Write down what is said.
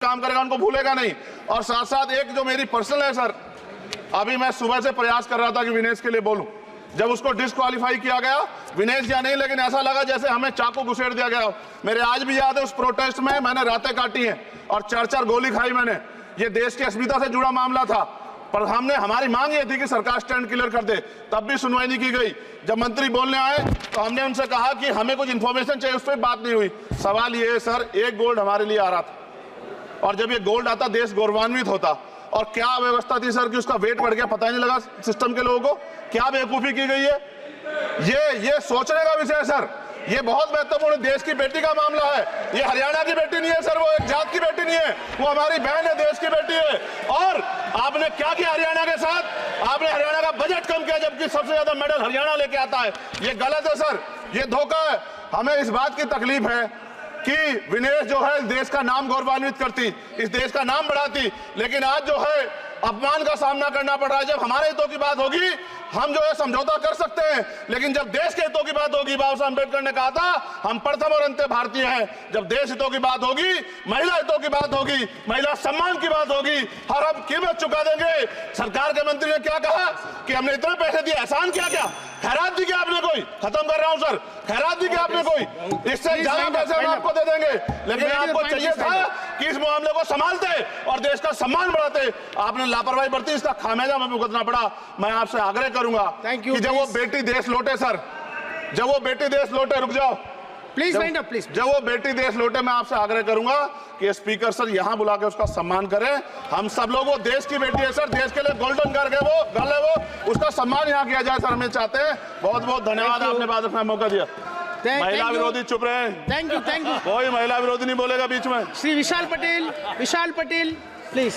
काम करेगा उनको भूलेगा नहीं। और साथ साथ एक जो मेरी पर्सनल है सर, अभी मैं सुबह से प्रयास कर रहा था कि विनेश के लिए बोलूं, जब उसको डिस्क्वालीफाई किया गया, विनेश या नहीं, लेकिन ऐसा लगा जैसे हमें चाकू घुसेड़ दिया गया। मेरे आज भी याद है उस प्रोटेस्ट में मैंने रातें काटी हैं और 4-4 गोली खाई मैंने। ये देश की अस्मिता से जुड़ा मामला था, पर हमारी मांग ये थी कि सरकार स्टैंड क्लियर कर दे, तब भी सुनवाई नहीं की गई। जब मंत्री बोलने आए तो हमने उनसे कहा कि हमें कुछ इंफॉर्मेशन चाहिए, उस पर बात नहीं हुई। सवाल ये है सर, एक गोल्ड हमारे लिए आ रहा था और जब ये गोल्ड आता देश गौरवान्वित होता, और क्या व्यवस्था थी सर कि उसका वेट बढ़ गया, पता ही नहीं लगा सिस्टम के लोगों को। क्या बेवकूफी की गई है, ये सोचने का विषय है सर। ये बहुत महत्वपूर्ण, देश की बेटी का मामला है। ये हरियाणा की बेटी नहीं है सर, वो एक जात की बेटी नहीं है, वो हमारी बहन है, देश की बेटी है। और आपने क्या किया हरियाणा के साथ? आपने हरियाणा का बजट कम किया, जबकि सबसे ज्यादा मेडल हरियाणा लेके आता है। ये गलत है सर, ये धोखा है। हमें इस बात की तकलीफ है कि विनेश जो है देश का नाम गौरवान्वित करती, इस देश का नाम बढ़ाती, लेकिन आज जो है अपमान का सामना करना पड़ रहा है। जब हमारे हितों की बात होगी हम जो है समझौता कर सकते हैं, लेकिन जब देश के हितों की बात होगी, बाबा साहब अम्बेडकर ने कहा था हम प्रथम और अंत्य भारतीय हैं। जब देश हितों की बात होगी, महिला हितों की बात होगी, महिला सम्मान की बात होगी, हर हम कीमत चुका देंगे। सरकार के मंत्री ने क्या कहा कि हमने इतने पैसे दिए, एहसान क्या क्या, खैरात दी क्या आपने कोई? खत्म कर रहा हूं सर, खैरात दी क्या आपने कोई? इससे ज्यादा पैसे हम आपको दे देंगे, लेकिन आपको चाहिए था कि इस मामले को संभालते और देश का सम्मान बढ़ाते। आपने लापरवाही बरती, इसका खामियाजा हमें भुगतना पड़ा। मैं आपसे आग्रह करूंगा कि जब वो बेटी देश लौटे सर, जब वो बेटी देश लौटे, रुक जाओ प्लीज वाइंड अप प्लीज, जब वो बेटी देश लौटे, मैं आपसे आग्रह करूंगा कि स्पीकर सर यहां बुला के उसका सम्मान करें। हम सब लोग, वो देश की बेटी है सर, देश के लिए गोल्डन गर्ल है वो, उसका सम्मान यहां किया जाए सर, हमें चाहते हैं। बहुत बहुत धन्यवाद, आपने बात रखना मौका दिया। महिला विरोधी चुप रहे। थैंक यू कोई महिला विरोधी नहीं बोलेगा बीच में। श्री विशाल पटेल प्लीज।